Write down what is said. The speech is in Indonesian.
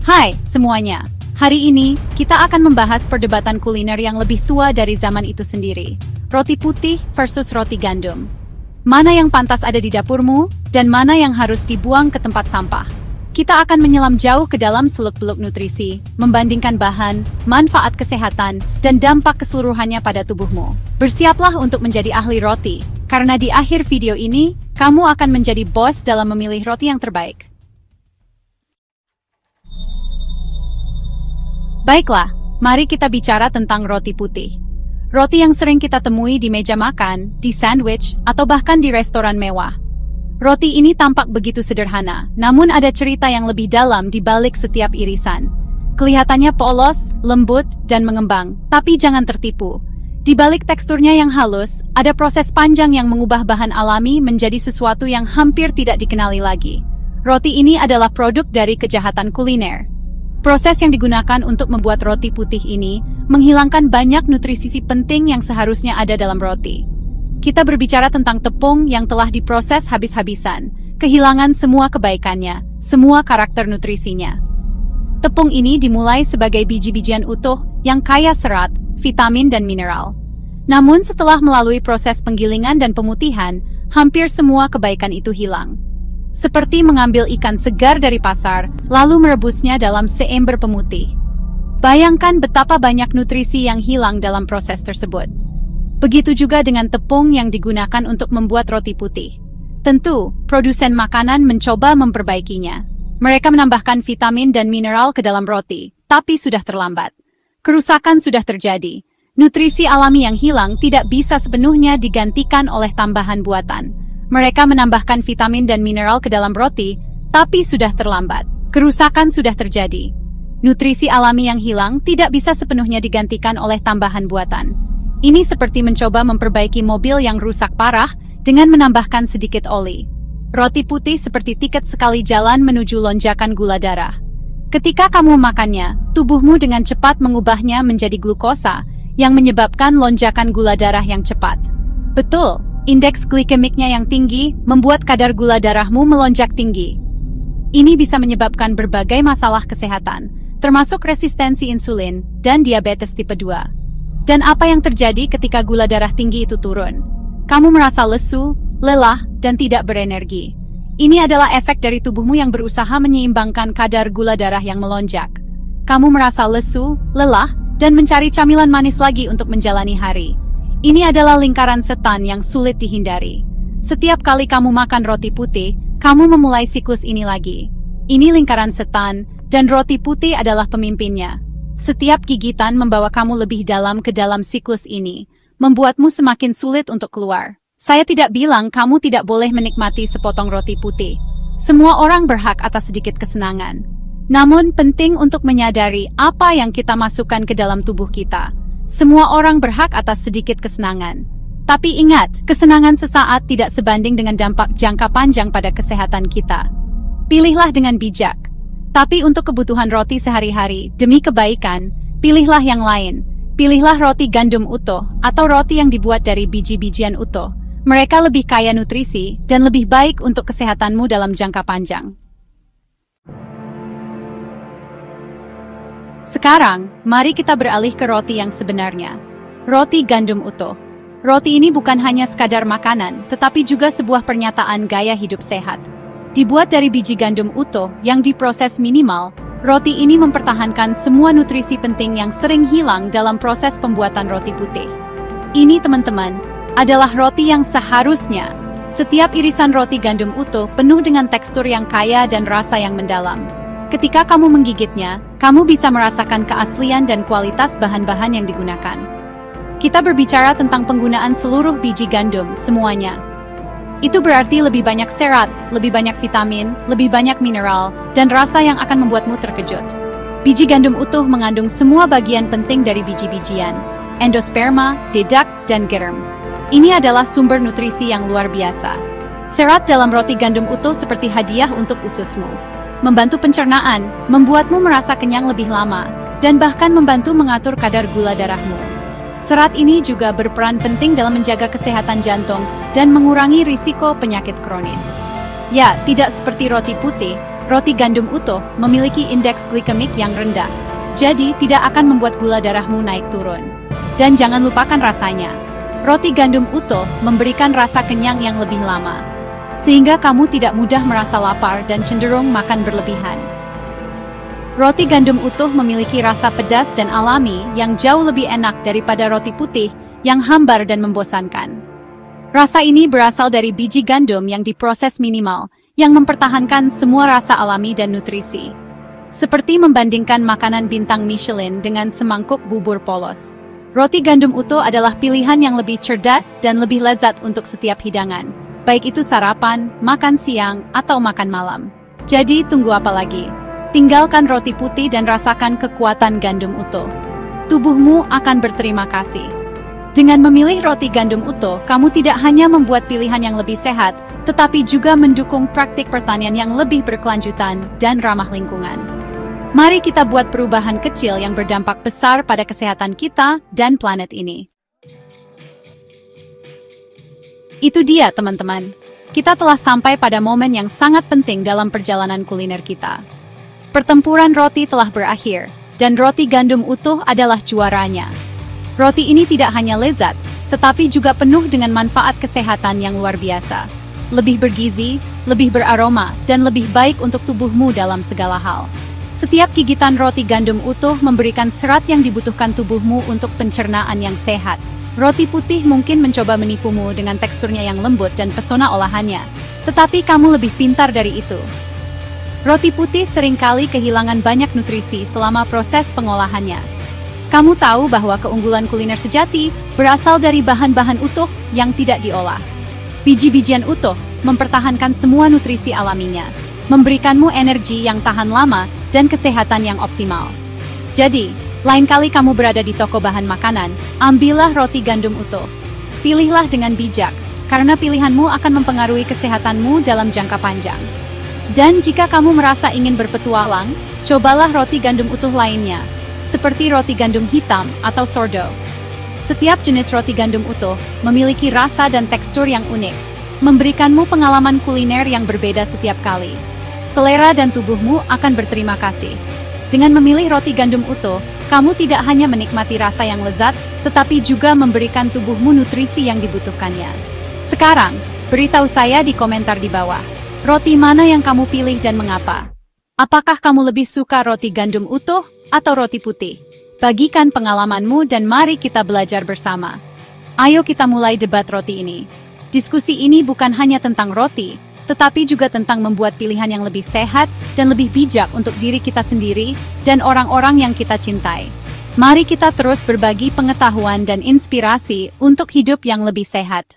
Hai semuanya, hari ini kita akan membahas perdebatan kuliner yang lebih tua dari zaman itu sendiri. Roti putih versus roti gandum. Mana yang pantas ada di dapurmu, dan mana yang harus dibuang ke tempat sampah. Kita akan menyelam jauh ke dalam seluk-beluk nutrisi, membandingkan bahan, manfaat kesehatan, dan dampak keseluruhannya pada tubuhmu. Bersiaplah untuk menjadi ahli roti, karena di akhir video ini, kamu akan menjadi bos dalam memilih roti yang terbaik. Baiklah, mari kita bicara tentang roti putih. Roti yang sering kita temui di meja makan, di sandwich, atau bahkan di restoran mewah. Roti ini tampak begitu sederhana, namun ada cerita yang lebih dalam di balik setiap irisan. Kelihatannya polos, lembut, dan mengembang, tapi jangan tertipu. Di balik teksturnya yang halus, ada proses panjang yang mengubah bahan alami menjadi sesuatu yang hampir tidak dikenali lagi. Roti ini adalah produk dari kejahatan kuliner. Proses yang digunakan untuk membuat roti putih ini menghilangkan banyak nutrisi penting yang seharusnya ada dalam roti. Kita berbicara tentang tepung yang telah diproses habis-habisan, kehilangan semua kebaikannya, semua karakter nutrisinya. Tepung ini dimulai sebagai biji-bijian utuh yang kaya serat, vitamin dan mineral. Namun setelah melalui proses penggilingan dan pemutihan, hampir semua kebaikan itu hilang. Seperti mengambil ikan segar dari pasar, lalu merebusnya dalam seember pemutih. Bayangkan betapa banyak nutrisi yang hilang dalam proses tersebut. Begitu juga dengan tepung yang digunakan untuk membuat roti putih. Tentu, produsen makanan mencoba memperbaikinya. Mereka menambahkan vitamin dan mineral ke dalam roti, tapi sudah terlambat. Kerusakan sudah terjadi. Nutrisi alami yang hilang tidak bisa sepenuhnya digantikan oleh tambahan buatan. Mereka menambahkan vitamin dan mineral ke dalam roti, tapi sudah terlambat. Kerusakan sudah terjadi. Nutrisi alami yang hilang tidak bisa sepenuhnya digantikan oleh tambahan buatan. Ini seperti mencoba memperbaiki mobil yang rusak parah dengan menambahkan sedikit oli. Roti putih seperti tiket sekali jalan menuju lonjakan gula darah. Ketika kamu memakannya, tubuhmu dengan cepat mengubahnya menjadi glukosa yang menyebabkan lonjakan gula darah yang cepat. Betul, indeks glikemiknya yang tinggi membuat kadar gula darahmu melonjak tinggi. Ini bisa menyebabkan berbagai masalah kesehatan, termasuk resistensi insulin dan diabetes tipe 2. Dan apa yang terjadi ketika gula darah tinggi itu turun? Kamu merasa lesu, lelah, dan tidak berenergi. Ini adalah efek dari tubuhmu yang berusaha menyeimbangkan kadar gula darah yang melonjak. Kamu merasa lesu, lelah, dan mencari camilan manis lagi untuk menjalani hari. Ini adalah lingkaran setan yang sulit dihindari. Setiap kali kamu makan roti putih, kamu memulai siklus ini lagi. Ini lingkaran setan, dan roti putih adalah pemimpinnya. Setiap gigitan membawa kamu lebih dalam ke dalam siklus ini, membuatmu semakin sulit untuk keluar. Saya tidak bilang kamu tidak boleh menikmati sepotong roti putih. Semua orang berhak atas sedikit kesenangan. Namun penting untuk menyadari apa yang kita masukkan ke dalam tubuh kita. Semua orang berhak atas sedikit kesenangan. Tapi ingat, kesenangan sesaat tidak sebanding dengan dampak jangka panjang pada kesehatan kita. Pilihlah dengan bijak. Tapi untuk kebutuhan roti sehari-hari, demi kebaikan, pilihlah yang lain. Pilihlah roti gandum utuh, atau roti yang dibuat dari biji-bijian utuh. Mereka lebih kaya nutrisi, dan lebih baik untuk kesehatanmu dalam jangka panjang. Sekarang, mari kita beralih ke roti yang sebenarnya. Roti gandum utuh. Roti ini bukan hanya sekadar makanan, tetapi juga sebuah pernyataan gaya hidup sehat. Dibuat dari biji gandum utuh yang diproses minimal, roti ini mempertahankan semua nutrisi penting yang sering hilang dalam proses pembuatan roti putih. Ini, teman-teman, adalah roti yang seharusnya. Setiap irisan roti gandum utuh penuh dengan tekstur yang kaya dan rasa yang mendalam. Ketika kamu menggigitnya, kamu bisa merasakan keaslian dan kualitas bahan-bahan yang digunakan. Kita berbicara tentang penggunaan seluruh biji gandum, semuanya. Itu berarti lebih banyak serat, lebih banyak vitamin, lebih banyak mineral, dan rasa yang akan membuatmu terkejut. Biji gandum utuh mengandung semua bagian penting dari biji-bijian, endosperma, dedak, dan germ. Ini adalah sumber nutrisi yang luar biasa. Serat dalam roti gandum utuh seperti hadiah untuk ususmu. Membantu pencernaan, membuatmu merasa kenyang lebih lama, dan bahkan membantu mengatur kadar gula darahmu. Serat ini juga berperan penting dalam menjaga kesehatan jantung dan mengurangi risiko penyakit kronis. Ya, tidak seperti roti putih, Roti gandum utuh memiliki indeks glikemik yang rendah, jadi tidak akan membuat gula darahmu naik turun. Dan jangan lupakan rasanya. Roti gandum utuh memberikan rasa kenyang yang lebih lama, sehingga kamu tidak mudah merasa lapar dan cenderung makan berlebihan. Roti gandum utuh memiliki rasa pedas dan alami yang jauh lebih enak daripada roti putih yang hambar dan membosankan. Rasa ini berasal dari biji gandum yang diproses minimal, yang mempertahankan semua rasa alami dan nutrisi. Seperti membandingkan makanan bintang Michelin dengan semangkuk bubur polos. Roti gandum utuh adalah pilihan yang lebih cerdas dan lebih lezat untuk setiap hidangan, baik itu sarapan, makan siang, atau makan malam. Jadi tunggu apa lagi? Tinggalkan roti putih dan rasakan kekuatan gandum utuh. Tubuhmu akan berterima kasih. Dengan memilih roti gandum utuh, kamu tidak hanya membuat pilihan yang lebih sehat, tetapi juga mendukung praktik pertanian yang lebih berkelanjutan dan ramah lingkungan. Mari kita buat perubahan kecil yang berdampak besar pada kesehatan kita dan planet ini. Itu dia, teman-teman. Kita telah sampai pada momen yang sangat penting dalam perjalanan kuliner kita. Pertempuran roti telah berakhir, dan roti gandum utuh adalah juaranya. Roti ini tidak hanya lezat, tetapi juga penuh dengan manfaat kesehatan yang luar biasa. Lebih bergizi, lebih beraroma, dan lebih baik untuk tubuhmu dalam segala hal. Setiap gigitan roti gandum utuh memberikan serat yang dibutuhkan tubuhmu untuk pencernaan yang sehat. Roti putih mungkin mencoba menipumu dengan teksturnya yang lembut dan pesona olahannya, tetapi kamu lebih pintar dari itu. Roti putih seringkali kehilangan banyak nutrisi selama proses pengolahannya. Kamu tahu bahwa keunggulan kuliner sejati berasal dari bahan-bahan utuh yang tidak diolah. Biji-bijian utuh mempertahankan semua nutrisi alaminya, memberikanmu energi yang tahan lama dan kesehatan yang optimal. Jadi, lain kali kamu berada di toko bahan makanan, ambillah roti gandum utuh. Pilihlah dengan bijak, karena pilihanmu akan mempengaruhi kesehatanmu dalam jangka panjang. Dan jika kamu merasa ingin berpetualang, cobalah roti gandum utuh lainnya, seperti roti gandum hitam atau sourdough. Setiap jenis roti gandum utuh memiliki rasa dan tekstur yang unik, memberikanmu pengalaman kuliner yang berbeda setiap kali. Selera dan tubuhmu akan berterima kasih. Dengan memilih roti gandum utuh, kamu tidak hanya menikmati rasa yang lezat, tetapi juga memberikan tubuhmu nutrisi yang dibutuhkannya. Sekarang, beritahu saya di komentar di bawah, roti mana yang kamu pilih dan mengapa? Apakah kamu lebih suka roti gandum utuh atau roti putih? Bagikan pengalamanmu dan mari kita belajar bersama. Ayo kita mulai debat roti ini. Diskusi ini bukan hanya tentang roti, tetapi juga tentang membuat pilihan yang lebih sehat dan lebih bijak untuk diri kita sendiri dan orang-orang yang kita cintai. Mari kita terus berbagi pengetahuan dan inspirasi untuk hidup yang lebih sehat.